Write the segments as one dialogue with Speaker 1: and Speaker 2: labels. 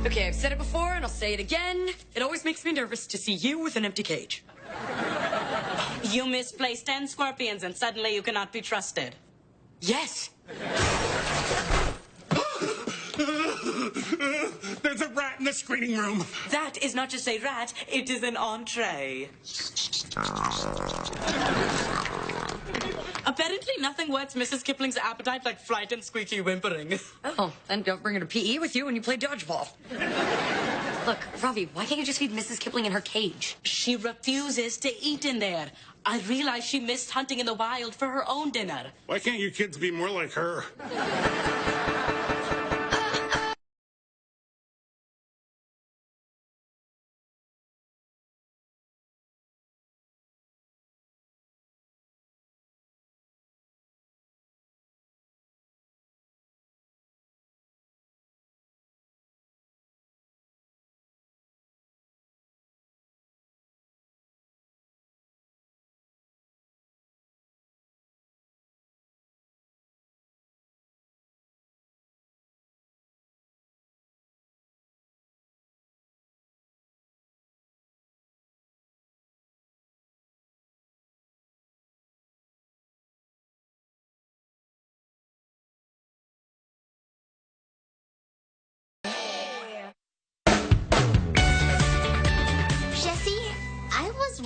Speaker 1: Okay, I've said it before and I'll say it again. It always makes me nervous to see you with an empty cage.
Speaker 2: You misplaced 10 scorpions and suddenly you cannot be trusted.
Speaker 1: Yes.
Speaker 3: There's a rat in the screening room.
Speaker 2: That is not just a rat, it is an entree. Apparently nothing whets Mrs. Kipling's appetite like fright and squeaky whimpering.
Speaker 1: Oh, then don't bring her to PE with you when you play dodgeball. Look, Ravi, why can't you just feed Mrs. Kipling in her cage?
Speaker 2: She refuses to eat in there. I realize she missed hunting in the wild for her own dinner.
Speaker 3: Why can't you kids be more like her?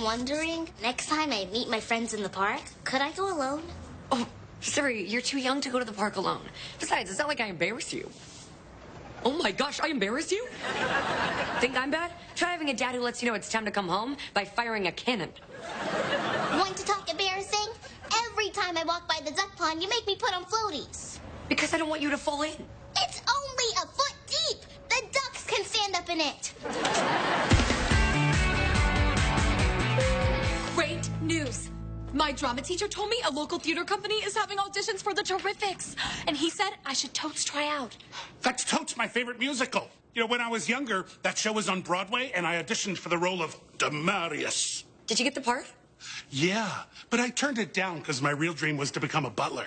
Speaker 4: Wondering, next time I meet my friends in the park, could I go alone?
Speaker 1: Oh, Siri, you're too young to go to the park alone. Besides, it's not like I embarrass you. Oh my gosh, I embarrass you? Think I'm bad? Try having a dad who lets you know it's time to come home by firing a cannon.
Speaker 4: Want to talk embarrassing? Every time I walk by the duck pond, you make me put on floaties.
Speaker 1: Because I don't want you to fall in.
Speaker 4: It's only a foot deep. The ducks can stand up in it.
Speaker 5: Great news. My drama teacher told me a local theater company is having auditions for the Terrifics. And he said I should totes try out.
Speaker 3: That's totes my favorite musical. You know, when I was younger, that show was on Broadway, and I auditioned for the role of Demarius.
Speaker 1: Did you get the part?
Speaker 3: Yeah, but I turned it down because my real dream was to become a butler.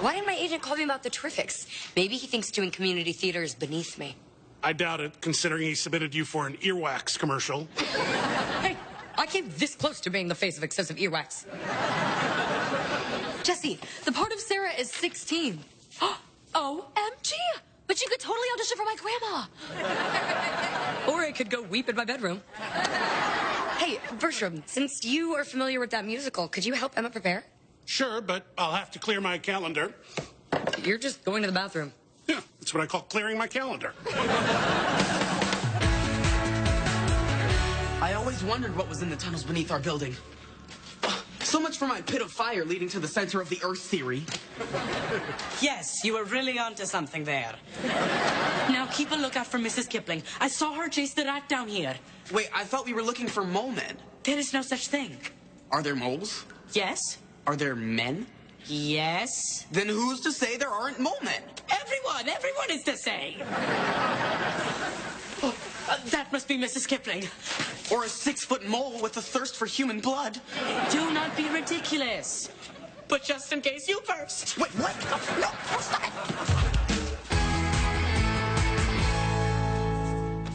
Speaker 1: Why didn't my agent call me about the Terrifics? Maybe he thinks doing community theater is beneath me.
Speaker 3: I doubt it, considering he submitted you for an earwax commercial.
Speaker 1: Hey, I came this close to being the face of excessive earwax.
Speaker 5: Jessie, the part of Sarah is 16. OMG! But you could totally audition for my grandma.
Speaker 1: Or I could go weep in my bedroom. Hey, Bertram, since you are familiar with that musical, could you help Emma prepare?
Speaker 3: Sure, but I'll have to clear my calendar.
Speaker 1: You're just going to the bathroom.
Speaker 3: Yeah, that's what I call clearing my calendar.
Speaker 6: I always wondered what was in the tunnels beneath our building. So much for my pit of fire leading to the center of the Earth theory.
Speaker 2: Yes, you were really onto something there. Now keep a lookout for Mrs. Kipling. I saw her chase the rat down here.
Speaker 6: Wait, I thought we were looking for mole men.
Speaker 2: There is no such thing.
Speaker 6: Are there moles?
Speaker 2: Yes.
Speaker 6: Are there men?
Speaker 2: Yes.
Speaker 6: Then who's to say there aren't mole men?
Speaker 2: Everyone is to say. That must be Mrs. Kipling.
Speaker 6: Or a 6-foot mole with a thirst for human blood.
Speaker 2: Do not be ridiculous. But just in case, you first.
Speaker 6: Wait, what? No, stop it.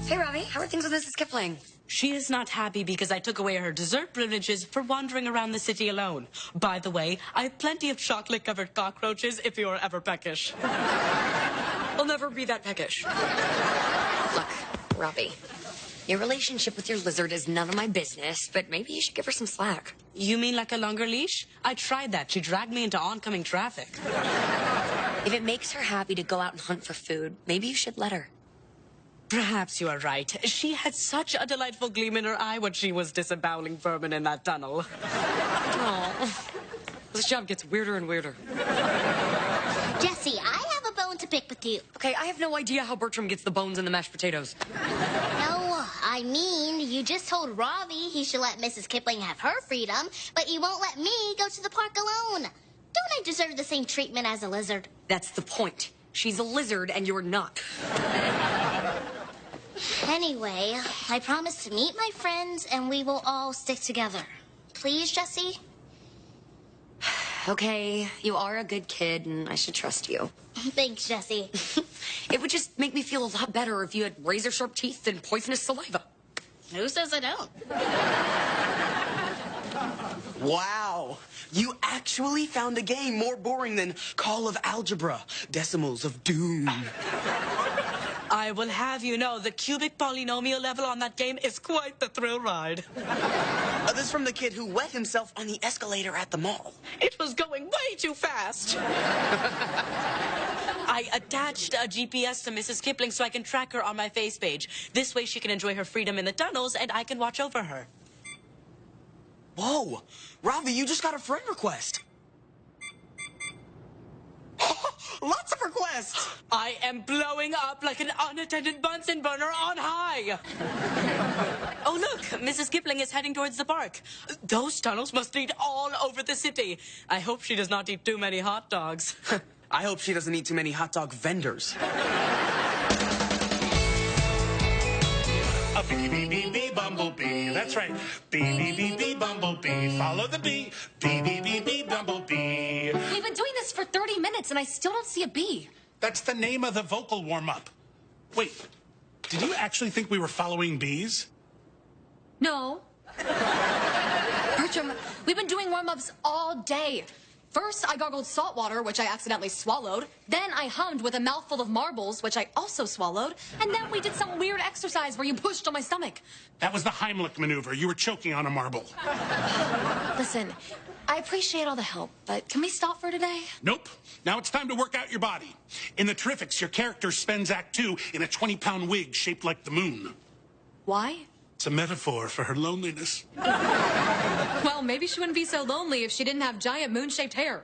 Speaker 1: Hey, Ravi, how are things with Mrs. Kipling?
Speaker 2: She is not happy because I took away her dessert privileges for wandering around the city alone. By the way, I have plenty of chocolate-covered cockroaches if you are ever peckish.
Speaker 1: I'll never be that peckish. Look, Ravi, your relationship with your lizard is none of my business, but maybe you should give her some slack.
Speaker 2: You mean like a longer leash? I tried that. She dragged me into oncoming traffic.
Speaker 1: If it makes her happy to go out and hunt for food, maybe you should let her.
Speaker 2: Perhaps you are right. She had such a delightful gleam in her eye when she was disemboweling vermin in that tunnel.
Speaker 1: Oh, this job gets weirder and weirder.
Speaker 4: Jessie, I have a bone to pick with you.
Speaker 1: Okay, I have no idea how Bertram gets the bones in the mashed potatoes.
Speaker 4: No, I mean, you just told Ravi he should let Mrs. Kipling have her freedom, but you won't let me go to the park alone. Don't I deserve the same treatment as a lizard?
Speaker 1: That's the point. She's a lizard and you're not.
Speaker 4: Anyway, I promise to meet my friends and we will all stick together. Please, Jessie?
Speaker 1: Okay, you are a good kid and I should trust you.
Speaker 4: Thanks, Jessie.
Speaker 1: It would just make me feel a lot better if you had razor-sharp teeth and poisonous saliva.
Speaker 4: Who says I don't?
Speaker 6: Wow. You actually found a game more boring than Call of Algebra, Decimals of Doom.
Speaker 2: I will have you know the cubic polynomial level on that game is quite the thrill ride.
Speaker 6: This is from the kid who wet himself on the escalator at the mall.
Speaker 2: It was going way too fast. I attached a GPS to Mrs. Kipling so I can track her on my face page. This way she can enjoy her freedom in the tunnels and I can watch over her.
Speaker 6: Whoa, Ravi, you just got a friend request. Lots of requests.
Speaker 2: I am blowing up like an unattended Bunsen burner on high. Oh, look, Mrs. Kipling is heading towards the park. Those tunnels must lead all over the city. I hope she does not eat too many hot dogs.
Speaker 6: I hope she doesn't eat too many hot dog vendors.
Speaker 3: A bee, bee, bee, bee, bumblebee. That's right. Bee, bee, bee, bee, bumblebee. Follow the bee. Bee, bee, bee, bee, bumblebee.
Speaker 5: We've been doing this for 30 minutes and I still don't see a bee.
Speaker 3: That's the name of the vocal warm-up. Wait, did you actually think we were following bees?
Speaker 5: No. Bertram, we've been doing warm-ups all day. First, I gargled salt water, which I accidentally swallowed. Then I hummed with a mouthful of marbles, which I also swallowed. And then we did some weird exercise where you pushed on my stomach.
Speaker 3: That was the Heimlich maneuver. You were choking on a marble.
Speaker 5: Listen, I appreciate all the help, but can we stop for today?
Speaker 3: Nope. Now it's time to work out your body. In the Terrifics, your character spends Act 2 in a 20-pound wig shaped like the moon.
Speaker 5: Why?
Speaker 3: It's a metaphor for her loneliness.
Speaker 5: Well, maybe she wouldn't be so lonely if she didn't have giant moon-shaped hair.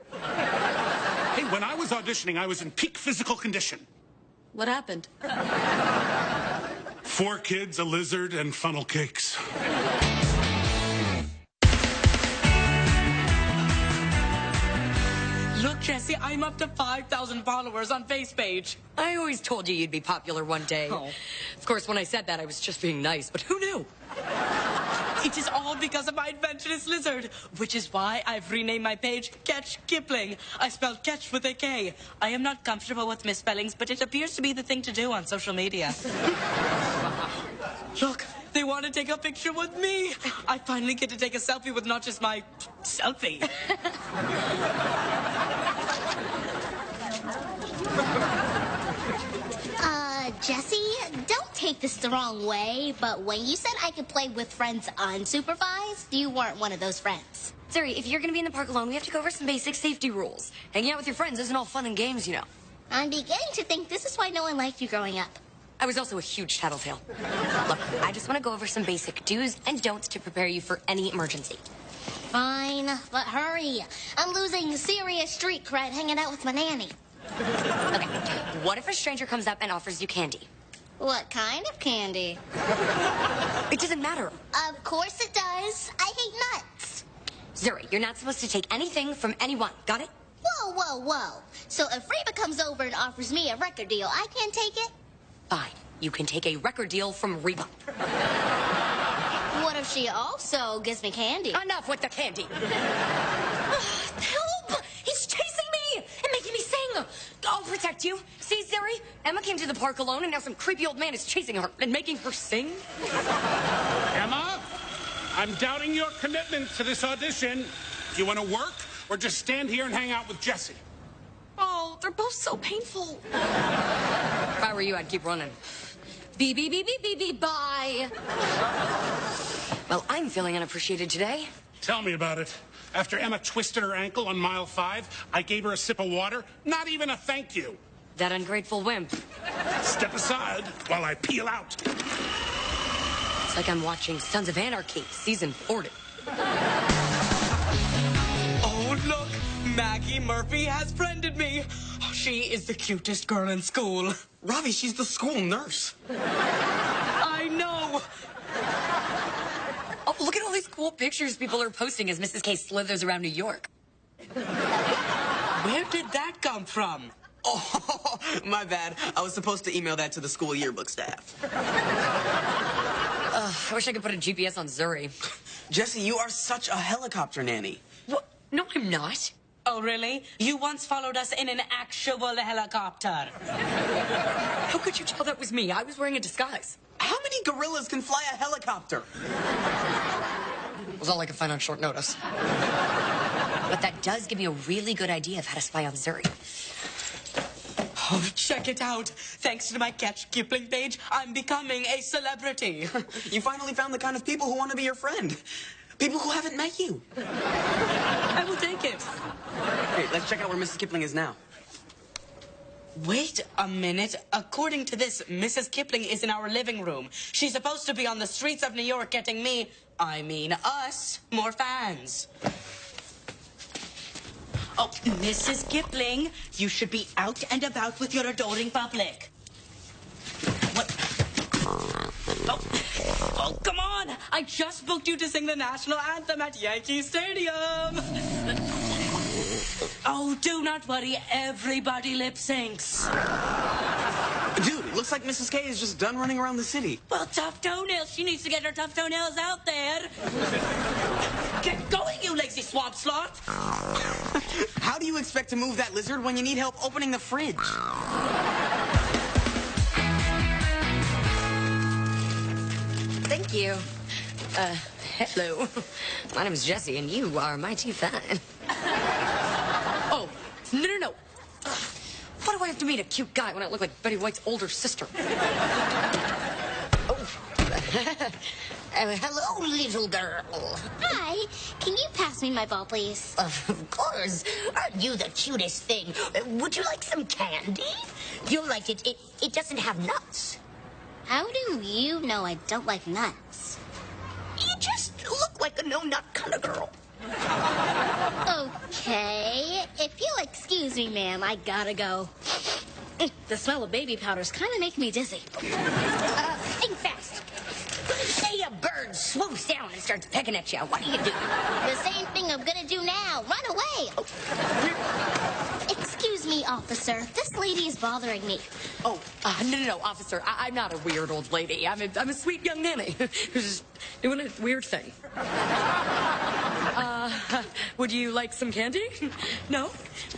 Speaker 3: Hey, when I was auditioning, I was in peak physical condition.
Speaker 5: What happened?
Speaker 3: 4 kids, a lizard, and funnel cakes.
Speaker 2: Look, Jessie, I'm up to 5,000 followers on FacePage.
Speaker 1: I always told you you'd be popular one day.
Speaker 2: Oh.
Speaker 1: Of course, when I said that, I was just being nice, but who knew?
Speaker 2: It is all because of my adventurous lizard, which is why I've renamed my page Catch Kipling. I spelled catch with a K. I am not comfortable with misspellings, but it appears to be the thing to do on social media. Look, they want to take a picture with me. I finally get to take a selfie with not just my selfie.
Speaker 4: Jessie, don't take this the wrong way, but when you said I could play with friends unsupervised, you weren't one of those friends.
Speaker 1: Zuri, if you're gonna be in the park alone, we have to go over some basic safety rules. Hanging out with your friends isn't all fun and games, you know.
Speaker 4: I'm beginning to think this is why no one liked you growing up.
Speaker 1: I was also a huge tattletale. Look, I just want to go over some basic do's and don'ts to prepare you for any emergency.
Speaker 4: Fine, but hurry. I'm losing serious street cred hanging out with my nanny.
Speaker 1: Okay, what if a stranger comes up and offers you candy?
Speaker 4: What kind of candy?
Speaker 1: It doesn't matter.
Speaker 4: Of course it does. I hate nuts.
Speaker 1: Zuri, you're not supposed to take anything from anyone. Got it?
Speaker 4: Whoa, whoa, whoa. So if Reba comes over and offers me a record deal, I can't take it?
Speaker 1: Fine. You can take a record deal from Reba.
Speaker 4: What if she also gives me candy?
Speaker 1: Enough with the candy. Help! He's chasing me and making me sing. I'll protect you. See, Zuri? Emma came to the park alone, and now some creepy old man is chasing her and making her sing.
Speaker 3: Emma, I'm doubting your commitment to this audition. Do you want to work or just stand here and hang out with Jessie?
Speaker 5: Oh, they're both so painful.
Speaker 1: If I were you, I'd keep running.
Speaker 5: Beep, beep, beep, beep, beep, beep, bye.
Speaker 1: Well, I'm feeling unappreciated today.
Speaker 3: Tell me about it. After Emma twisted her ankle on mile 5, I gave her a sip of water. Not even a thank you.
Speaker 1: That ungrateful wimp.
Speaker 3: Step aside while I peel out.
Speaker 1: It's like I'm watching Sons of Anarchy, season 40.
Speaker 2: Oh, look! Maggie Murphy has friended me. She is the cutest girl in school.
Speaker 6: Ravi, she's the school nurse.
Speaker 2: I know.
Speaker 1: Oh, look at all these cool pictures people are posting as Mrs. K slithers around New York.
Speaker 2: Where did that come from?
Speaker 6: Oh, my bad. I was supposed to email that to the school yearbook staff.
Speaker 1: I wish I could put a GPS on Zuri.
Speaker 6: Jessie, you are such a helicopter nanny.
Speaker 1: What? No, I'm not.
Speaker 2: Oh, really? You once followed us in an actual helicopter.
Speaker 1: How could you tell that was me? I was wearing a disguise.
Speaker 6: How many gorillas can fly a helicopter?
Speaker 1: It was all I could find on short notice. But that does give me a really good idea of how to spy on Zuri.
Speaker 2: Oh, check it out. Thanks to my Catch Kipling page, I'm becoming a celebrity.
Speaker 6: You finally found the kind of people who want to be your friend. People who haven't met you.
Speaker 2: I will take it.
Speaker 6: Great, let's check out where Mrs. Kipling is now.
Speaker 2: Wait a minute. According to this, Mrs. Kipling is in our living room. She's supposed to be on the streets of New York getting us, more fans. Oh, Mrs. Kipling, you should be out and about with your adoring public. What? Oh, come on! I just booked you to sing the national anthem at Yankee Stadium. Oh, do not worry. Everybody lip syncs.
Speaker 6: Dude, it looks like Mrs. K is just done running around the city.
Speaker 2: Well, tough toenails. She needs to get her tough toenails out there. Get going, you lazy swamp sloth.
Speaker 6: How do you expect to move that lizard when you need help opening the fridge?
Speaker 1: Thank you. Hello. My name is Jessie, and you are mighty fine. Oh, no. Why do I have to meet a cute guy when I look like Betty White's older sister? Oh.
Speaker 7: Hello, little girl.
Speaker 4: Hi. Can you pass me my ball, please?
Speaker 7: Of course. Aren't you the cutest thing? Would you like some candy? You'll like it. It doesn't have nuts.
Speaker 4: How do you know I don't like nuts?
Speaker 7: You just look like a no-nut kind of girl.
Speaker 4: Okay. If you'll excuse me, ma'am, I gotta go. The smell of baby powder's kind of making me dizzy.
Speaker 7: Think fast. Say a bird swoops down and starts pecking at you. What do?
Speaker 4: The same thing I'm gonna do now. Run away. Excuse me, officer. This lady is bothering me.
Speaker 1: Oh, no, officer. I'm not a weird old lady. I'm a sweet young nanny who's just doing a weird thing. Would you like some candy? No?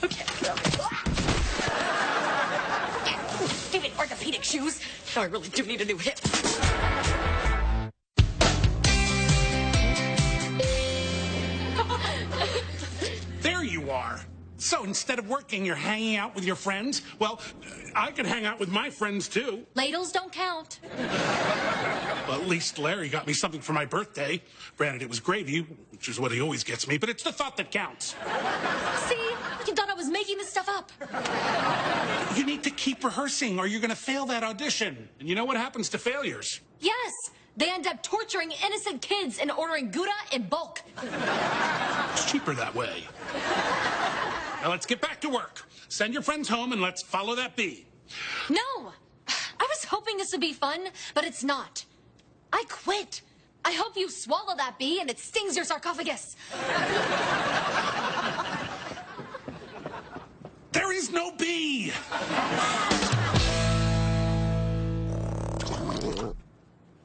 Speaker 1: Okay.
Speaker 7: Stupid orthopedic shoes.
Speaker 1: No, I really do need a new hip.
Speaker 3: There you are. So instead of working, you're hanging out with your friends? Well, I can hang out with my friends, too.
Speaker 5: Ladles don't count.
Speaker 3: Well, at least Larry got me something for my birthday. Granted, it was gravy, which is what he always gets me, but it's the thought that counts.
Speaker 5: See? You thought I was making this stuff up.
Speaker 3: You need to keep rehearsing, or you're going to fail that audition. And you know what happens to failures?
Speaker 5: Yes. They end up torturing innocent kids and ordering Gouda in bulk.
Speaker 3: It's cheaper that way. Now let's get back to work. Send your friends home and let's follow that bee.
Speaker 5: No. I was hoping this would be fun, but it's not. I quit. I hope you swallow that bee and it stings your sarcophagus.
Speaker 3: There is no bee!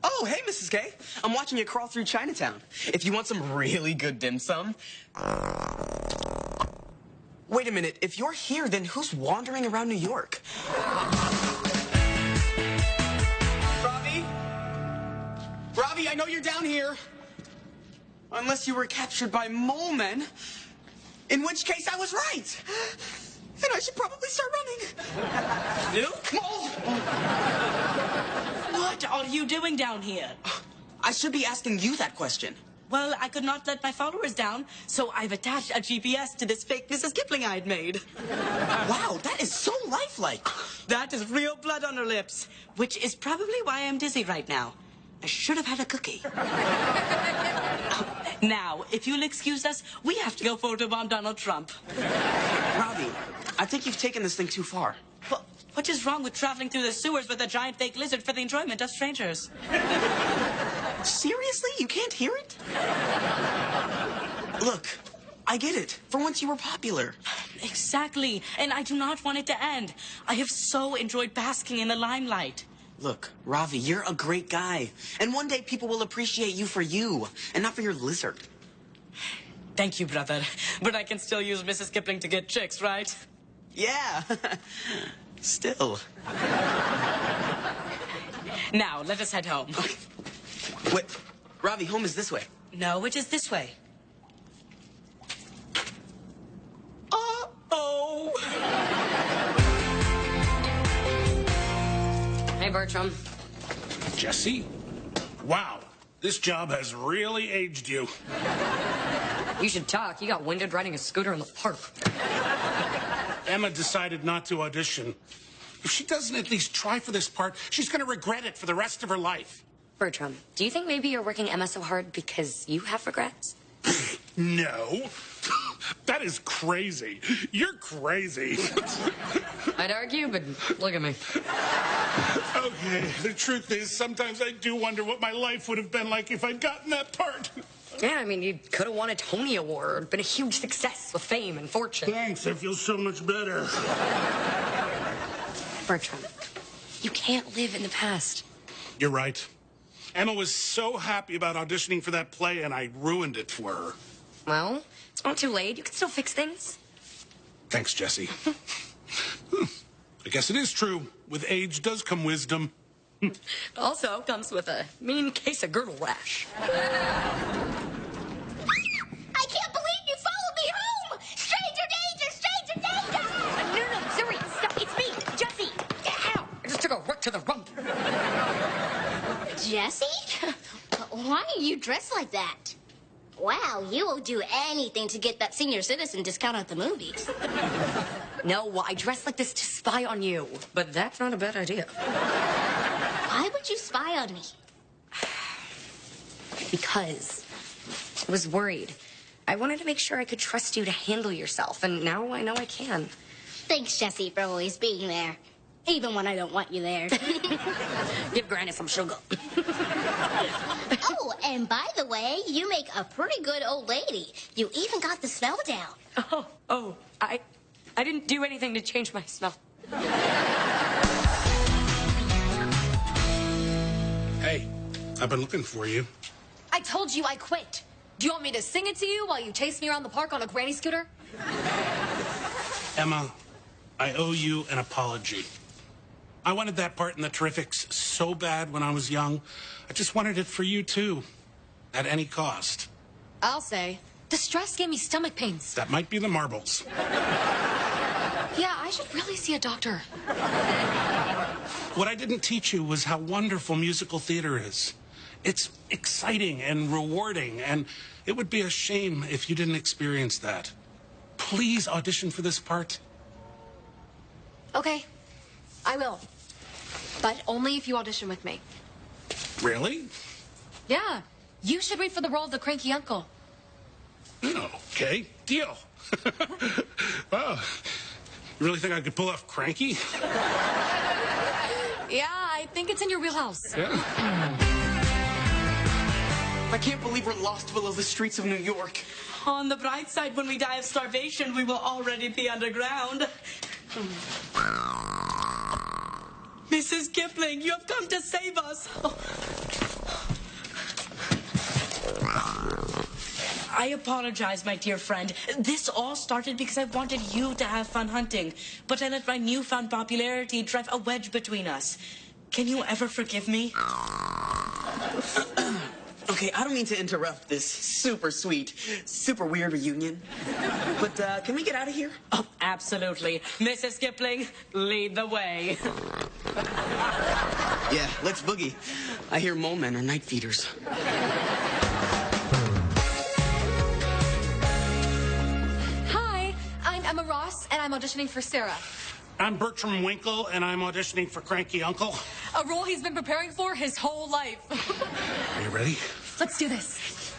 Speaker 6: Oh, hey, Mrs. K. I'm watching you crawl through Chinatown. If you want some really good dim sum... Wait a minute. If you're here, then who's wandering around New York? Ravi? Ravi, I know you're down here. Unless you were captured by mole men. In which case, I was right. And I should probably start running.
Speaker 2: You?
Speaker 6: Mole!
Speaker 2: What are you doing down here?
Speaker 6: I should be asking you that question.
Speaker 2: Well, I could not let my followers down, so I've attached a GPS to this fake Mrs. Kipling I'd made.
Speaker 6: Wow, that is so lifelike.
Speaker 2: That is real blood on her lips, which is probably why I'm dizzy right now. I should have had a cookie. Now, if you'll excuse us, we have to go photobomb Donald Trump.
Speaker 6: Robbie, I think you've taken this thing too far.
Speaker 2: Well, what is wrong with traveling through the sewers with a giant fake lizard for the enjoyment of strangers?
Speaker 6: Seriously? You can't hear it? Look, I get it. For once you were popular.
Speaker 2: Exactly, and I do not want it to end. I have so enjoyed basking in the limelight.
Speaker 6: Look, Ravi, you're a great guy. And one day people will appreciate you for you, and not for your lizard.
Speaker 2: Thank you, brother. But I can still use Mrs. Kipling to get chicks, right?
Speaker 6: Yeah. Still.
Speaker 2: Now, let us head home.
Speaker 6: Wait, Ravi, home is this way.
Speaker 2: No, it is this way.
Speaker 6: Uh-oh.
Speaker 1: Hey, Bertram.
Speaker 3: Jessie? Wow, this job has really aged you.
Speaker 1: You should talk. You got winded riding a scooter in the park.
Speaker 3: Emma decided not to audition. If she doesn't at least try for this part, she's going to regret it for the rest of her life.
Speaker 1: Bertram, do you think maybe you're working Emma so hard because you have regrets?
Speaker 3: No. That is crazy. You're crazy.
Speaker 1: I'd argue, but look at me.
Speaker 3: Okay, the truth is, sometimes I do wonder what my life would have been like if I'd gotten that part.
Speaker 1: Yeah, I mean, you could have won a Tony Award, been a huge success with fame and fortune.
Speaker 3: Thanks, I feel so much better.
Speaker 1: Bertram, you can't live in the past.
Speaker 3: You're right. Emma was so happy about auditioning for that play, and I ruined it for her.
Speaker 1: Well, it's not too late. You can still fix things.
Speaker 3: Thanks, Jessie. I guess it is true. With age does come wisdom.
Speaker 1: It also comes with a mean case of girdle rash.
Speaker 4: I can't believe you followed me home! Stranger danger! Stranger danger!
Speaker 1: No, Zuri, stop. It's me, Jessie. Ow! I just took a rook to the rump.
Speaker 4: Jessie? Why are you dressed like that? Wow, you will do anything to get that senior citizen discount at the movies.
Speaker 1: No, I dress like this to spy on you. But that's not a bad idea.
Speaker 4: Why would you spy on me?
Speaker 1: Because I was worried. I wanted to make sure I could trust you to handle yourself, and now I know I can.
Speaker 4: Thanks, Jessie, for always being there. Even when I don't want you there.
Speaker 1: Give Granny some sugar.
Speaker 4: Oh, and by the way, you make a pretty good old lady. You even got the smell down.
Speaker 1: I didn't do anything to change my smell.
Speaker 3: Hey, I've been looking for you.
Speaker 5: I told you I quit. Do you want me to sing it to you while you chase me around the park on a granny scooter?
Speaker 3: Emma, I owe you an apology. I wanted that part in the Terrifics so bad when I was young. I just wanted it for you, too. At any cost.
Speaker 5: I'll say. The stress gave me stomach pains.
Speaker 3: That might be the marbles.
Speaker 5: Yeah, I should really see a doctor.
Speaker 3: What I didn't teach you was how wonderful musical theater is. It's exciting and rewarding, and it would be a shame if you didn't experience that. Please audition for this part.
Speaker 5: Okay, I will. But only if you audition with me.
Speaker 3: Really?
Speaker 5: Yeah, you should read for the role of the cranky uncle.
Speaker 3: Okay, deal. Wow. You really think I could pull off Cranky?
Speaker 5: Yeah, I think it's in your wheelhouse.
Speaker 3: Yeah.
Speaker 6: I can't believe we're lost below the streets of New York.
Speaker 2: On the bright side, when we die of starvation, we will already be underground. Mrs. Kipling, you have come to save us. I apologize, my dear friend. This all started because I wanted you to have fun hunting, but I let my newfound popularity drive a wedge between us. Can you ever forgive me?
Speaker 6: Okay, I don't mean to interrupt this super sweet, super weird reunion. But can we get out of here?
Speaker 2: Oh, absolutely. Mrs. Kipling, lead the way.
Speaker 6: Yeah, let's boogie. I hear mole men are night feeders.
Speaker 5: Hi, I'm Emma Ross, and I'm auditioning for Sarah.
Speaker 3: I'm Bertram Winkle, and I'm auditioning for Cranky Uncle.
Speaker 5: A role he's been preparing for his whole life.
Speaker 3: Are you ready?
Speaker 5: Let's do this.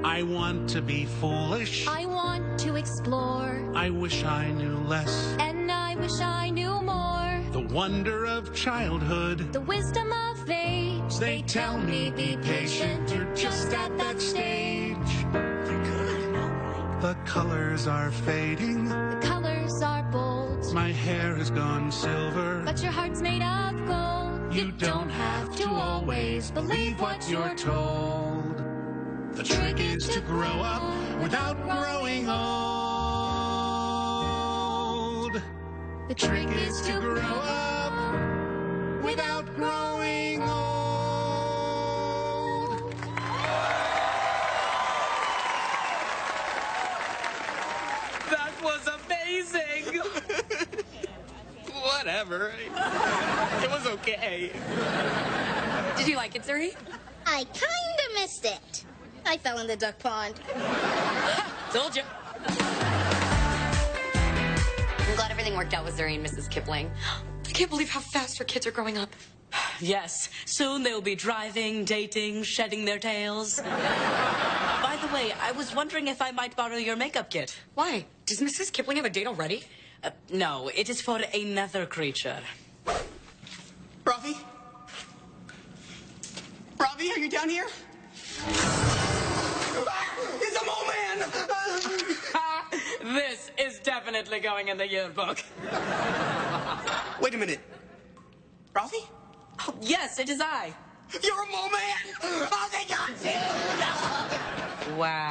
Speaker 3: I want to be foolish.
Speaker 5: I want to explore,
Speaker 3: I wish I knew less.
Speaker 5: and I wish I knew more.
Speaker 3: The wonder of childhood.
Speaker 5: The wisdom of age.
Speaker 3: They tell me be patient, you're just at that stage. The colors are fading.
Speaker 5: The colors are bold,
Speaker 3: My hair has gone silver.
Speaker 5: but your heart's made of gold.
Speaker 8: You don't have to always believe what you're told. The trick is to grow up without growing old. The trick is to grow up without growing old.
Speaker 6: That was amazing. Whatever. It was okay.
Speaker 1: Did you like it, Zuri?
Speaker 4: I kinda missed it. I fell in the duck pond.
Speaker 1: Told you. I'm glad everything worked out with Zuri and Mrs. Kipling. I can't believe how fast our kids are growing up.
Speaker 2: Yes, soon they'll be driving, dating, shedding their tails. By the way, I was wondering if I might borrow your makeup kit.
Speaker 1: Why? Does Mrs. Kipling have a date already?
Speaker 2: No, it is for another creature.
Speaker 6: Ravi? Ravi, are you down here? It's a mole man!
Speaker 2: This is definitely going in the yearbook.
Speaker 6: Wait a minute. Ravi?
Speaker 2: Oh, yes, it is I.
Speaker 6: You're a mole man! Oh, they got you!
Speaker 2: Wow.